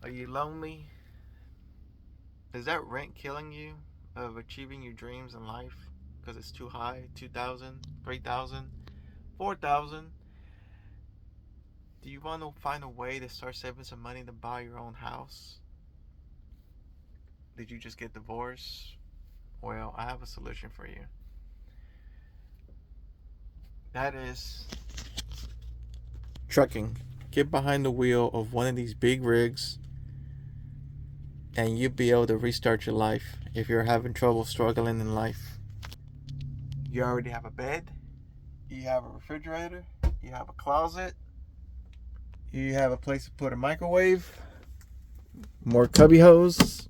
Are you lonely? Is that rent killing you of achieving your dreams in life because it's too high? 2,000, 3,000, 4,000. Do you want to find a way to start saving some money to buy your own house? Did you just get divorced? Well, I have a solution for you. That is trucking. Get behind the wheel of one of these big rigs and you'll be able to restart your life if you're having trouble struggling in life. You already have a bed, you have a refrigerator, you have a closet, you have a place to put a microwave, more cubby holes,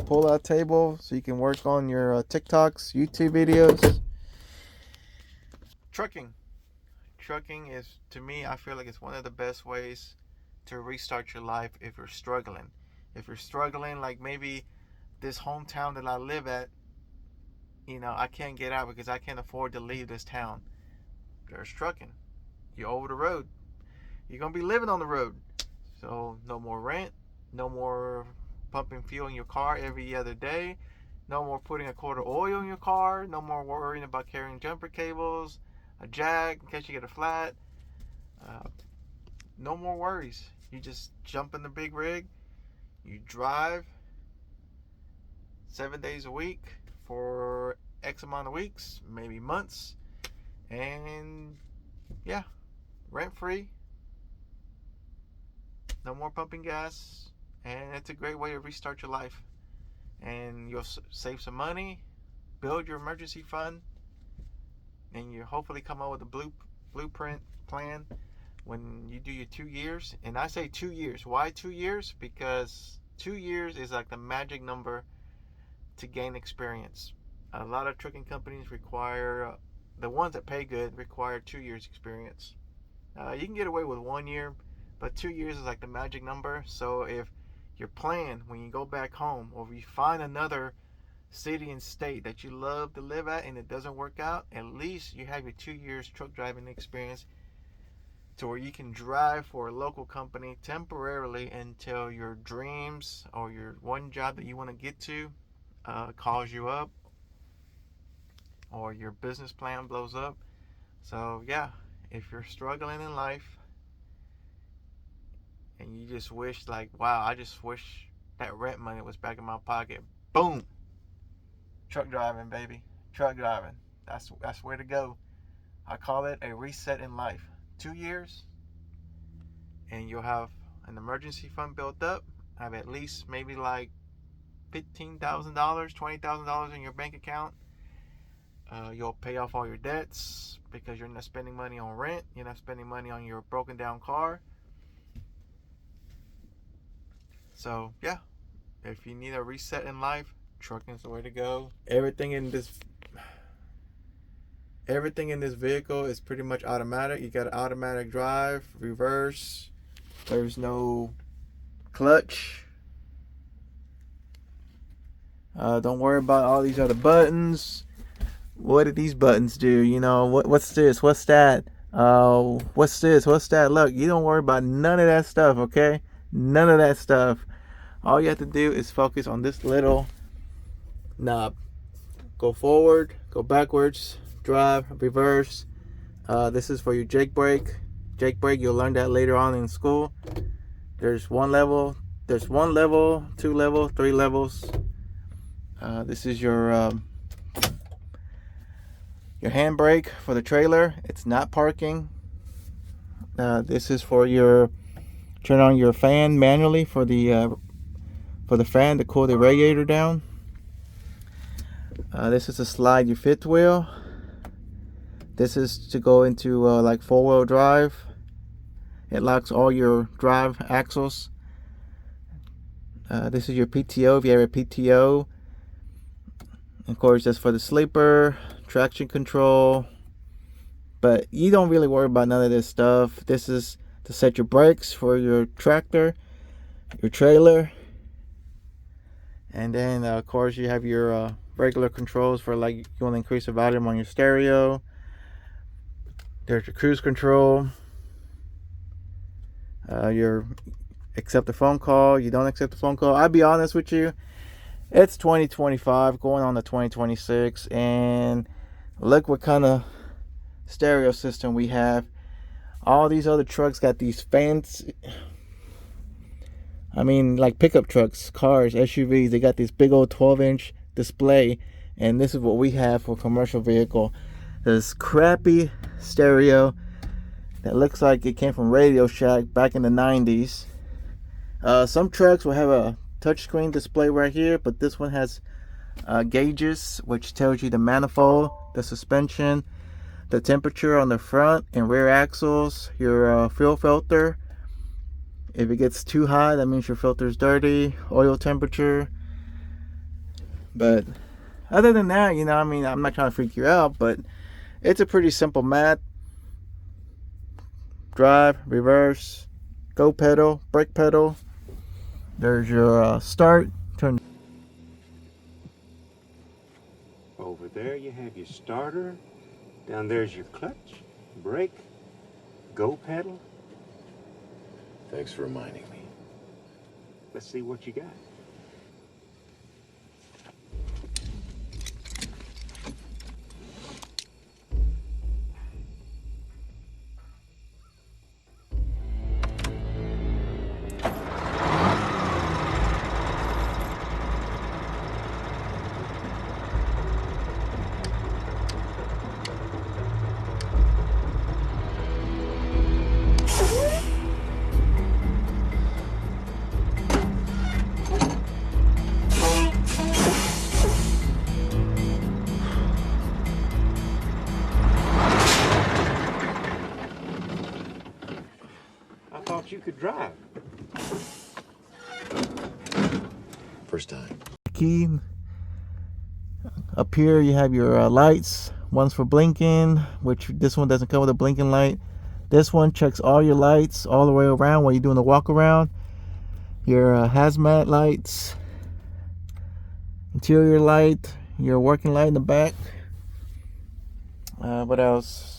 pull out table so you can work on your TikToks, YouTube videos. Trucking. Trucking is, to me, I feel like it's one of the best ways to restart your life if you're struggling. If you're struggling, like maybe this hometown that I live at, I can't get out because I can't afford to leave this town. There's trucking. You're over the road. You're going to be living on the road. So no more rent, no more pumping fuel in your car every other day, no more putting a quart of oil in your car, no more worrying about carrying jumper cables, a jack in case you get a flat. No more worries. You just jump in the big rig, you drive 7 days a week for X amount of weeks, maybe months, and yeah, rent free, no more pumping gas, and it's a great way to restart your life. And you'll save some money, build your emergency fund, and you hopefully come up with a blueprint plan when you do your 2 years. And I say 2 years. Why 2 years? Because 2 years is like the magic number to gain experience. A lot of trucking companies require, the ones that pay good require 2 years experience. You can get away with 1 year, but 2 years is like the magic number. So if your plan when you go back home, or if you find another city and state that you love to live at and it doesn't work out, at least you have your 2 years truck driving experience to where you can drive for a local company temporarily until your dreams or your one job that you want to get to calls you up, or your business plan blows up. So yeah, if you're struggling in life and you just wish, like, wow, I just wish that rent money was back in my pocket. Boom. Truck driving, baby. Truck driving. That's where to go. I call it a reset in life. 2 years, and you'll have an emergency fund built up. Have at least maybe like $15,000, $20,000 in your bank account. You'll pay off all your debts because you're not spending money on rent. You're not spending money on your broken down car. So yeah, if you need a reset in life, trucking's the way to go. Everything in this vehicle is pretty much automatic. You got an automatic drive, reverse. There's no clutch. Don't worry about all these other buttons. What do these buttons do? What's this? What's that? What's this? What's that? Look, you don't worry about none of that stuff, okay? None of that stuff. All you have to do is focus on this little knob. Go forward, go backwards, drive, reverse. This is for your Jake brake. Jake brake, you'll learn that later on in school. There's one level, 2 level, 3 levels. This is your handbrake for the trailer. It's not parking. This is for your turn on your fan manually for the fan to cool the radiator down. This is to slide your fifth wheel. This is to go into like 4-wheel drive. It locks all your drive axles. This is your PTO if you have a PTO. Of course, that's for the sleeper, traction control. But you don't really worry about none of this stuff. This is to set your brakes for your tractor, your trailer. And then, of course, you have your regular controls for, like, you want to increase the volume on your stereo. There's your cruise control. Your accept a phone call, you don't accept a phone call. I'll be honest with you, it's 2025 going on to 2026, and look what kind of stereo system we have. All these other trucks got these fancy, like pickup trucks, cars, SUVs, they got this big old 12-inch display, and this is what we have for commercial vehicle. This crappy stereo that looks like it came from Radio Shack back in the 90s. Some trucks will have a touchscreen display right here, but this one has gauges, which tells you the manifold, the suspension, the temperature on the front and rear axles, your fuel filter. If it gets too hot, that means your filter is dirty, oil temperature. But other than that, I'm not trying to freak you out, but it's a pretty simple math. Drive, reverse, go pedal, brake pedal. There's your start, turn. Over there you have your starter. Down there's your clutch, brake, go pedal. Thanks for reminding me. Let's see what you got. You could drive. First time. Key. Up here you have your lights. One's for blinking, which this one doesn't come with a blinking light. This one checks all your lights all the way around while you're doing the walk around. Your hazmat lights, interior light, your working light in the back. What else?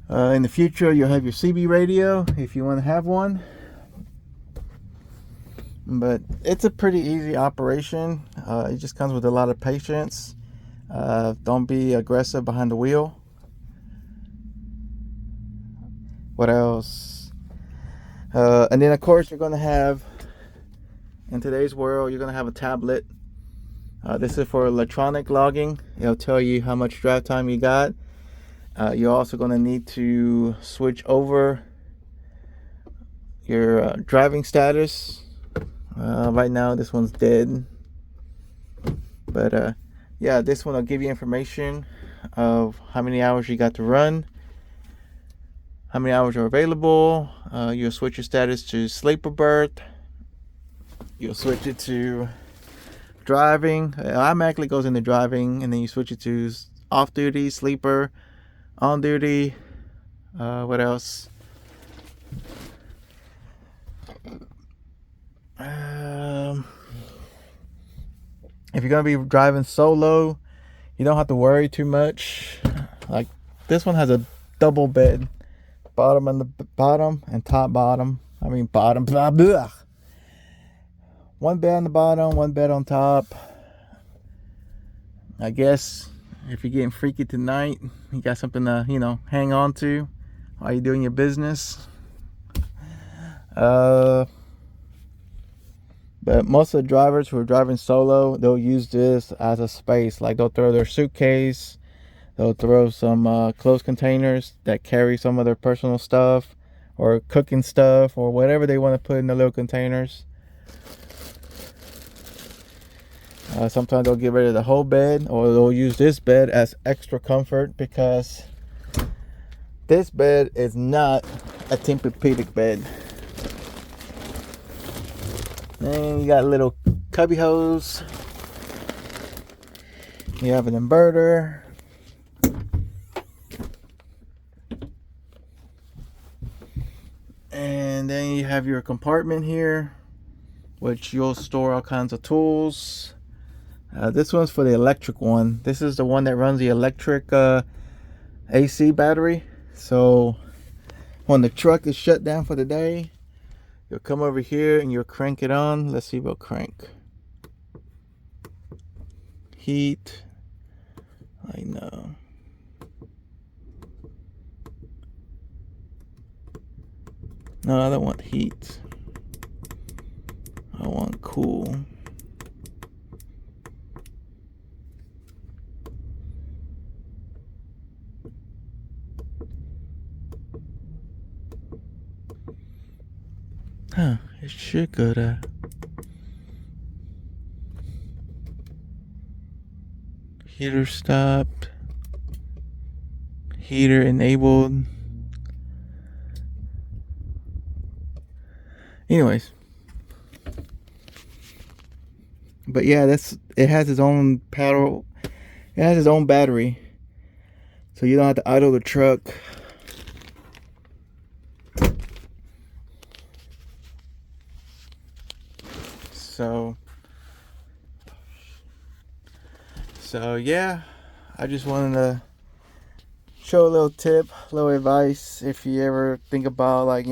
In the future, you'll have your CB radio if you want to have one. But it's a pretty easy operation. It just comes with a lot of patience. Don't be aggressive behind the wheel. What else? And then, of course, you're going to have, in today's world, you're going to have a tablet. This is for electronic logging. It'll tell you how much drive time you got. You're also going to need to switch over your driving status. Right now this one's dead, but yeah, this one will give you information of how many hours you got to run, how many hours are available. You'll switch your status to sleeper berth. You'll switch it to driving. It automatically goes into driving, and then you switch it to off duty, sleeper, on duty. What else? If you're gonna be driving solo, you don't have to worry too much. Like this one has a double bed, bottom and top bottom. Bottom. Blah, blah. One bed on the bottom, one bed on top. I guess if you're getting freaky tonight, you got something to, hang on to while you're doing your business. But most of the drivers who are driving solo, they'll use this as a space. Like they'll throw their suitcase, they'll throw some clothes containers that carry some of their personal stuff or cooking stuff or whatever they want to put in the little containers. Sometimes they'll get rid of the whole bed, or they'll use this bed as extra comfort, because this bed is not a Tempur-Pedic bed. And you got little cubby holes. You have an inverter. And then you have your compartment here, which you'll store all kinds of tools. This one's for the electric one. This is the one that runs the electric AC battery. So when the truck is shut down for the day, You'll come over here and you'll crank it on. Let's see if it'll crank. Heat. I know. No, I don't want heat. I want cool. Huh, it should go to heater stopped. Heater enabled. Anyways. But yeah, it has its own paddle. It has its own battery. So you don't have to idle the truck. So yeah, I just wanted to show a little tip, a little advice. If you ever think about, like,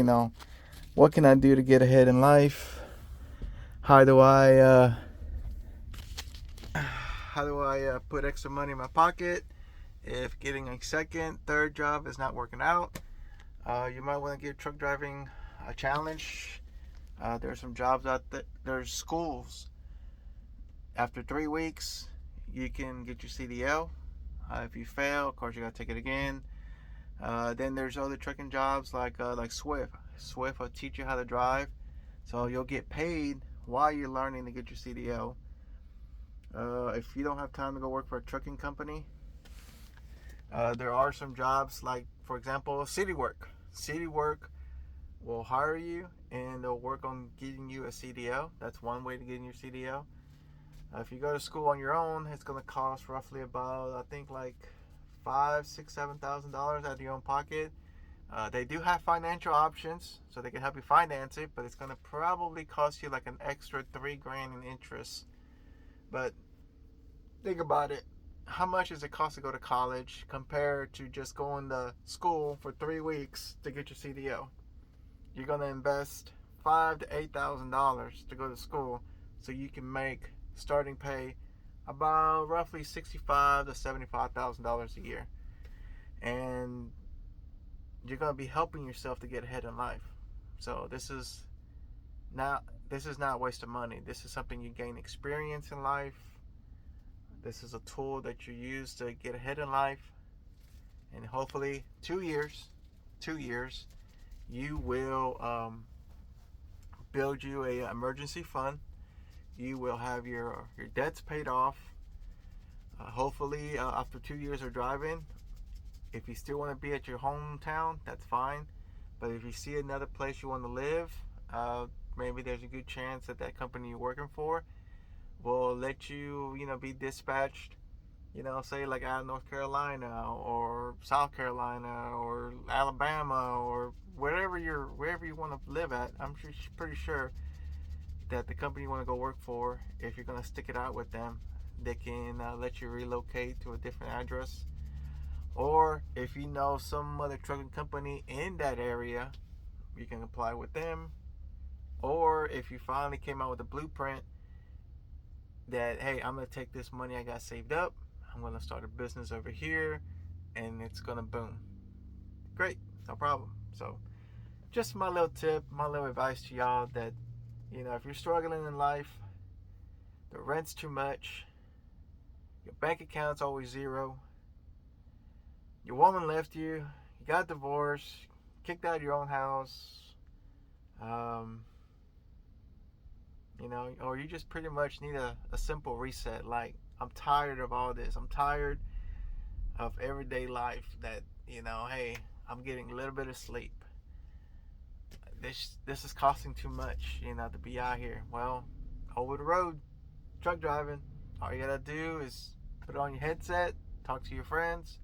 what can I do to get ahead in life? How do I put extra money in my pocket if getting a second, third job is not working out? You might want to give truck driving a challenge. There's some jobs out there. There's schools. After 3 weeks, you can get your CDL. If you fail, of course, you gotta take it again. Then there's other trucking jobs like Swift. Swift will teach you how to drive, so you'll get paid while you're learning to get your CDL. If you don't have time to go work for a trucking company, there are some jobs like, for example, City Work. City Work will hire you and they'll work on getting you a CDL. That's one way to get your CDL. If you go to school on your own, it's going to cost roughly about, I think, like $5,000, $6,000, $7,000 out of your own pocket. They do have financial options, so they can help you finance it, but it's going to probably cost you like an extra $3,000 in interest. But think about it. How much does it cost to go to college compared to just going to school for 3 weeks to get your CDL? You're going to invest $5,000 to $8,000 to go to school, so you can make starting pay about roughly $65,000 to $75,000 a year, and you're going to be helping yourself to get ahead in life. So this is not a waste of money. This is something you gain experience in life. This is a tool that you use to get ahead in life, and hopefully 2 years, you will build you a emergency fund. You will have your debts paid off. Hopefully, after 2 years of driving, if you still want to be at your hometown, that's fine. But if you see another place you want to live, maybe there's a good chance that that company you're working for will let you, be dispatched, say like out of North Carolina or South Carolina or Alabama or wherever you want to live at. I'm pretty sure that the company you want to go work for, if you're going to stick it out with them, they can let you relocate to a different address. Or if you know some other trucking company in that area, you can apply with them. Or if you finally came out with a blueprint that, hey, I'm going to take this money I got saved up, I'm going to start a business over here, and it's going to boom. Great, no problem. So just my little tip, my little advice to y'all that, if you're struggling in life, the rent's too much, your bank account's always zero, your woman left you, you got divorced, kicked out of your own house, or you just pretty much need a simple reset. Like, I'm tired of all this. I'm tired of everyday life that, hey, I'm getting a little bit of sleep. This is costing too much, to be out here. Well, over the road, truck driving, all you gotta do is put on your headset, talk to your friends,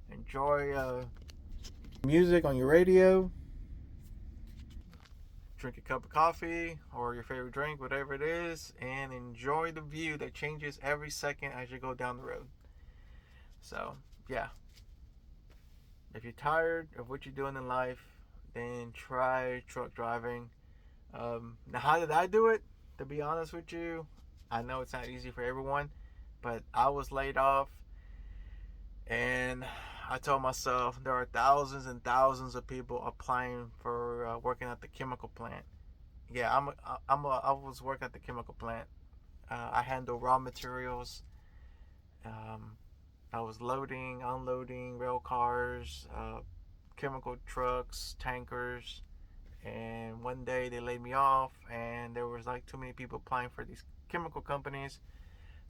enjoy music on your radio, drink a cup of coffee or your favorite drink, whatever it is, and enjoy the view that changes every second as you go down the road. So, yeah. If you're tired of what you're doing in life, then try truck driving. Now, how did I do it? To be honest with you, I know it's not easy for everyone, but I was laid off, and I told myself there are thousands and thousands of people applying for working at the chemical plant. Yeah, I was working at the chemical plant. I handle raw materials. Um, I was loading, unloading rail cars, chemical trucks, tankers, and one day they laid me off, and there was like too many people applying for these chemical companies.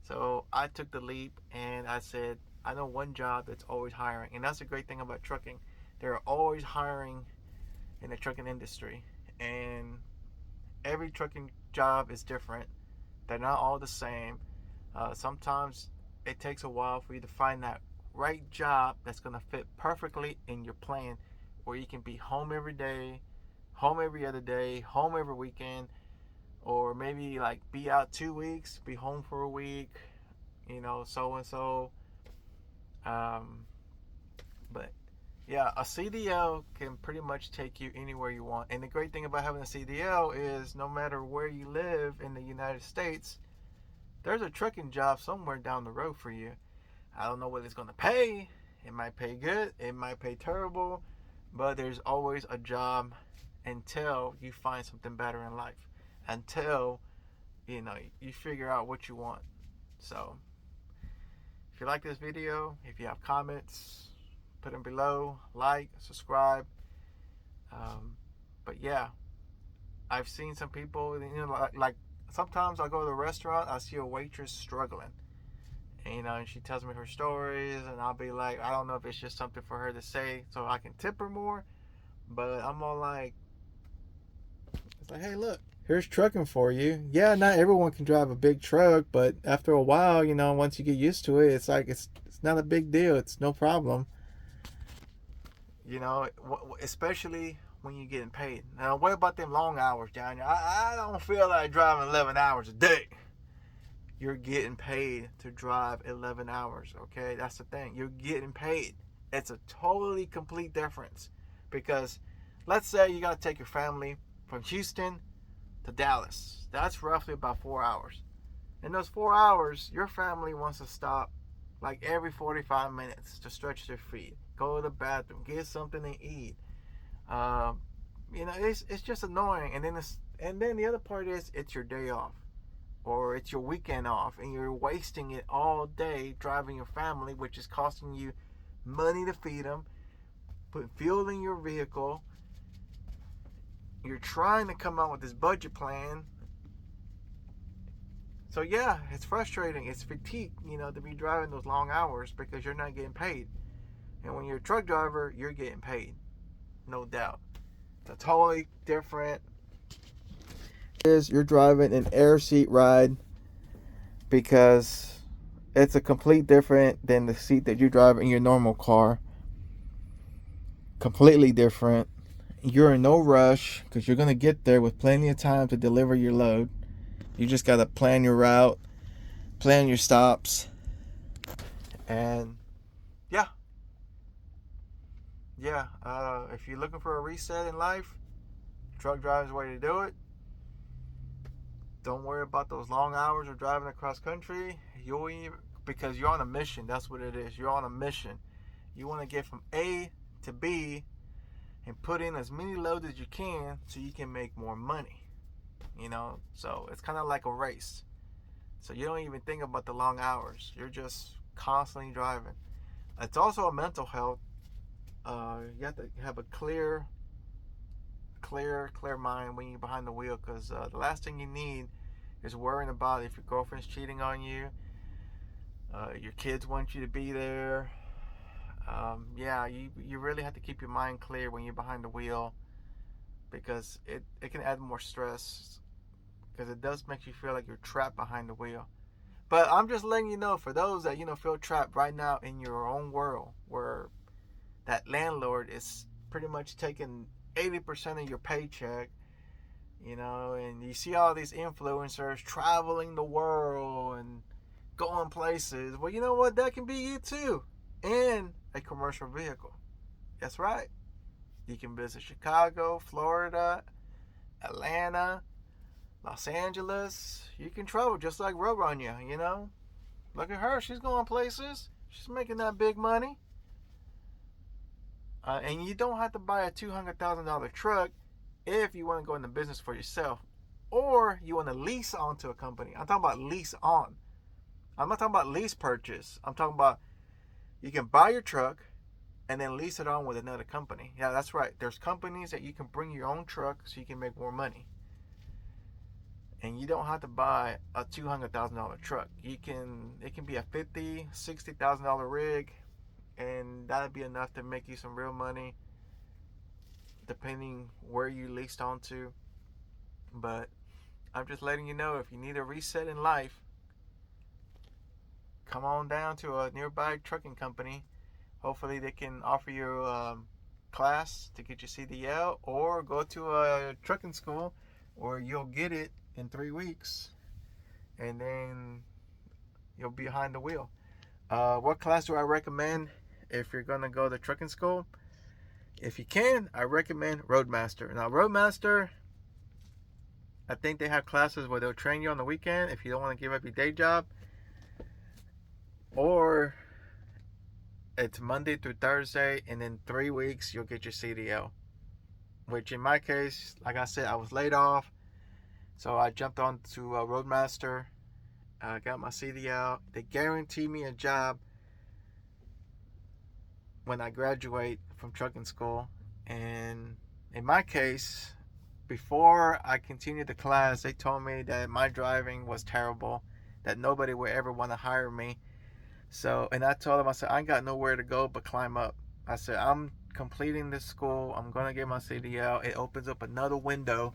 So I took the leap, and I said, I know one job that's always hiring, and that's the great thing about trucking. They're always hiring in the trucking industry, and every trucking job is different. They're not all the same. Sometimes it takes a while for you to find that right job that's going to fit perfectly in your plan, where you can be home every day, home every other day, home every weekend, or maybe like be out 2 weeks, be home for a week, so and so. But yeah, a CDL can pretty much take you anywhere you want. And the great thing about having a CDL is no matter where you live in the United States, there's a trucking job somewhere down the road for you. I don't know what it's going to pay. It might pay good, it might pay terrible, but there's always a job until you find something better in life, until you figure out what you want. So if you like this video, if you have comments, put them below, like, subscribe. But yeah, I've seen some people, like sometimes I go to the restaurant, I see a waitress struggling, and she tells me her stories, and I'll be like, I don't know if it's just something for her to say so I can tip her more, but I'm all like, it's like, hey, look, here's trucking for you. Yeah, not everyone can drive a big truck, but after a while, once you get used to it, it's like it's not a big deal. It's no problem. Especially when you're getting paid. Now, what about them long hours, Johnny? I don't feel like driving 11 hours a day. You're getting paid to drive 11 hours, okay? That's the thing. You're getting paid. It's a totally complete difference. Because let's say you got to take your family from Houston to Dallas. That's roughly about 4 hours. In those 4 hours, your family wants to stop like every 45 minutes to stretch their feet, go to the bathroom, get something to eat. It's just annoying. And then the other part is it's your day off, or it's your weekend off, and you're wasting it all day driving your family, which is costing you money to feed them, putting fuel in your vehicle. You're trying to come out with this budget plan. So yeah, it's frustrating. It's fatigue, to be driving those long hours because you're not getting paid. And when you're a truck driver, you're getting paid. No doubt. It's totally different. You're driving an air seat ride because it's a complete different than the seat that you drive in your normal car. Completely different. You're in no rush because you're going to get there with plenty of time to deliver your load. You just got to plan your route, plan your stops, and yeah. If you're looking for a reset in life, truck driving is the way to do it. Don't worry about those long hours of driving across country. Because you're on a mission. That's what it is. You're on a mission. You want to get from A to B and put in as many loads as you can so you can make more money. So it's kind of like a race. So you don't even think about the long hours. You're just constantly driving. It's also a mental health. You have to have a clear mind when you're behind the wheel, because the last thing you need is worrying about if your girlfriend's cheating on you, your kids want you to be there. You really have to keep your mind clear when you're behind the wheel, because it can add more stress, because it does make you feel like you're trapped behind the wheel. But I'm just letting you know, for those that feel trapped right now in your own world, where that landlord is pretty much taking 80% of your paycheck, and you see all these influencers traveling the world and going places. Well, you know what? That can be you too, in a commercial vehicle. That's right. You can visit Chicago, Florida, Atlanta, Los Angeles. You can travel just like Roadrunner, you know. Look at her. She's going places. She's making that big money. And you don't have to buy a $200,000 truck if you want to go into business for yourself. Or you want to lease onto a company. I'm talking about lease on. I'm not talking about lease purchase. I'm talking about you can buy your truck and then lease it on with another company. Yeah, that's right. There's companies that you can bring your own truck so you can make more money. And you don't have to buy a $200,000 truck. It can be a $50,000, $60,000 rig, and that'd be enough to make you some real money, depending where you leased onto. But I'm just letting you know, if you need a reset in life, come on down to a nearby trucking company. Hopefully they can offer you a class to get your CDL, or go to a trucking school where you'll get it in 3 weeks and then you'll be behind the wheel. What class do I recommend if you're going to go to trucking school? If you can, I recommend Roadmaster. Now, Roadmaster, I think they have classes where they'll train you on the weekend if you don't want to give up your day job. Or it's Monday through Thursday, and in 3 weeks, you'll get your CDL. Which in my case, like I said, I was laid off. So I jumped on to Roadmaster. I got my CDL. They guarantee me a job when I graduate from trucking school. And in my case, before I continued the class, they told me that my driving was terrible, that nobody would ever want to hire me. So, and I told them, I said, I ain't got nowhere to go but climb up. I said, I'm completing this school. I'm going to get my CDL. It opens up another window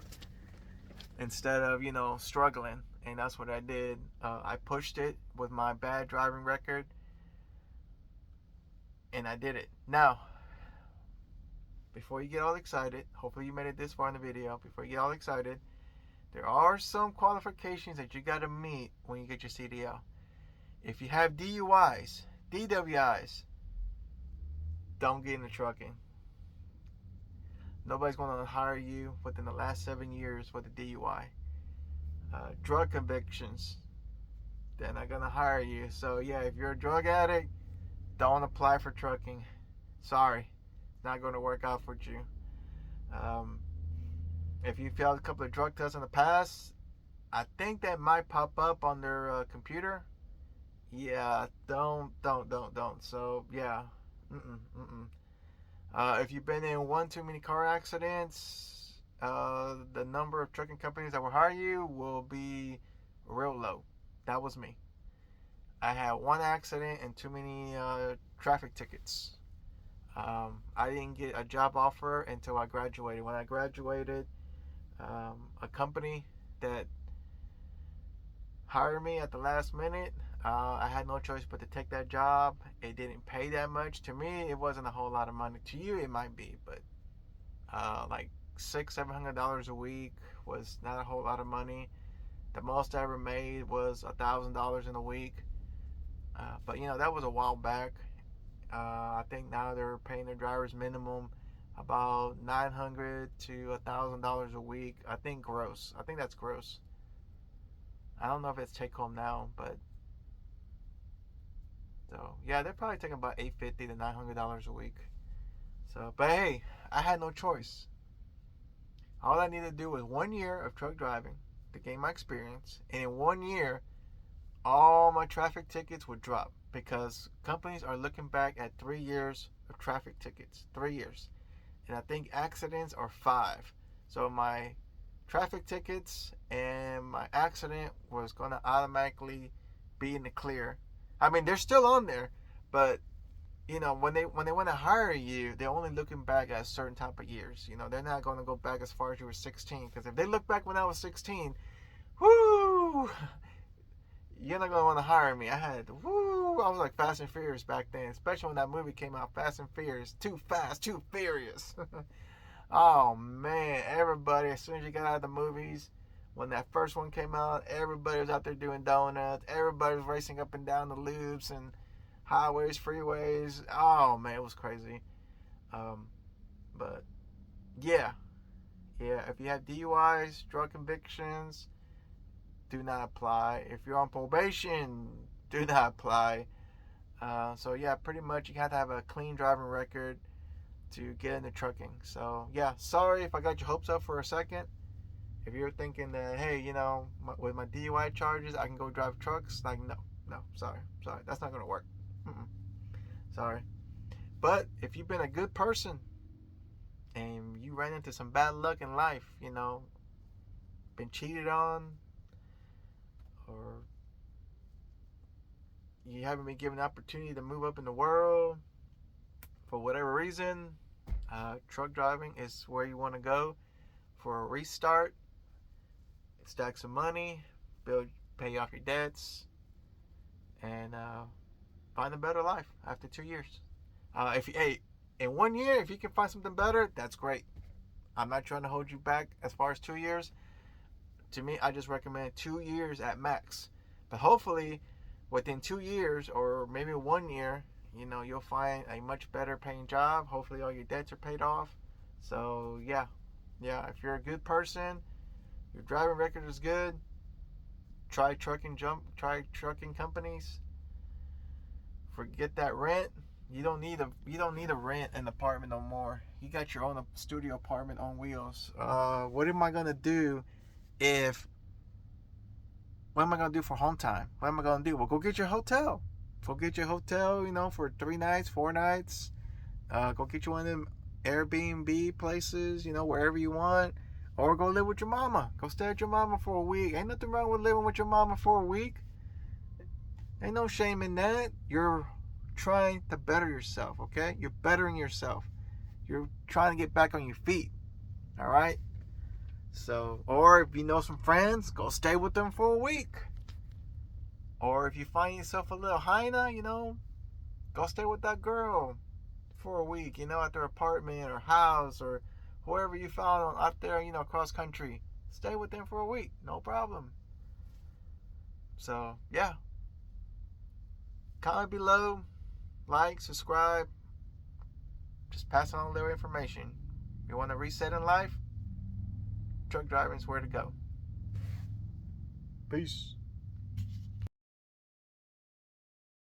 instead of, struggling. And that's what I did. I pushed it with my bad driving record, and I did it. Now, before you get all excited, hopefully you made it this far in the video, before you get all excited, there are some qualifications that you got to meet when you get your CDL. If you have DUIs, DWIs, don't get into trucking. Nobody's going to hire you within the last 7 years with a DUI. Drug convictions, they're not going to hire you. So yeah, if you're a drug addict, don't apply for trucking. Sorry, it's not going to work out for you. If you failed a couple of drug tests in the past, I think that might pop up on their computer. Yeah, don't. So yeah, if you've been in one too many car accidents, the number of trucking companies that will hire you will be real low. That was me. I had one accident and too many traffic tickets. I didn't get a job offer until I graduated. When I graduated, a company that hired me at the last minute, I had no choice but to take that job. It didn't pay that much. To me, it wasn't a whole lot of money. To you, it might be, but like $600-700 a week was not a whole lot of money. The most I ever made was $1,000 in a week. But that was a while back. I think now they're paying their drivers minimum about $900 to $1,000 a week. I think gross. I think that's gross. I don't know if it's take home now, but so yeah, they're probably taking about $850 to $900 a week. So, but hey, I had no choice. All I needed to do was 1 year of truck driving to gain my experience, and in 1 year, all my traffic tickets would drop, because companies are looking back at 3 years of traffic tickets. 3 years. And I think accidents are 5. So my traffic tickets and my accident was going to automatically be in the clear. I mean, they're still on there, but when they want to hire you, they're only looking back at a certain type of years. They're not going to go back as far as you were 16, because if they look back when I was 16, whoo, you're not going to want to hire me. I was like Fast and Furious back then, especially when that movie came out, Fast and Furious, Too Fast, Too Furious. Oh man, everybody, as soon as you got out of the movies, when that first one came out, everybody was out there doing donuts. Everybody was racing up and down the loops and highways, freeways. Oh man, it was crazy. But yeah, Yeah, if you have DUIs, drug convictions, do not apply. If you're on probation, do not apply. So yeah, pretty much you have to have a clean driving record to get into trucking. So yeah, sorry if I got your hopes up for a second. If you're thinking that, hey, with my DUI charges, I can go drive trucks, like, no, sorry, that's not gonna work. Mm-mm. Sorry. But if you've been a good person and you ran into some bad luck in life, been cheated on, or you haven't been given the opportunity to move up in the world for whatever reason, truck driving is where you want to go for a restart. Stack some money, pay off your debts, and find a better life after 2 years. In 1 year, if you can find something better, that's great. I'm not trying to hold you back as far as 2 years. To me, I just recommend 2 years at max. But hopefully, within 2 years or maybe 1 year, you'll find a much better paying job. Hopefully, all your debts are paid off. So yeah, if you're a good person, your driving record is good, try trucking companies. Forget that rent. You don't need a rent an apartment no more. You got your own studio apartment on wheels. What am I gonna do what am I gonna do for home time? What am I gonna do? Well, go get your hotel. Go get your hotel, for 3 nights, 4 nights. Go get you one of them Airbnb places, wherever you want. Or go live with your mama. Go stay at your mama for a week. Ain't nothing wrong with living with your mama for a week. Ain't no shame in that. You're trying to better yourself, okay? You're bettering yourself. You're trying to get back on your feet, all right? So, or if you know some friends, go stay with them for a week. Or if you find yourself a little hyena, go stay with that girl for a week, at their apartment or house or whoever you found out there, across country. Stay with them for a week, no problem. So, yeah. Comment below, like, subscribe. Just pass on a little information. You want to reset in life? Truck driving is where to go. Peace.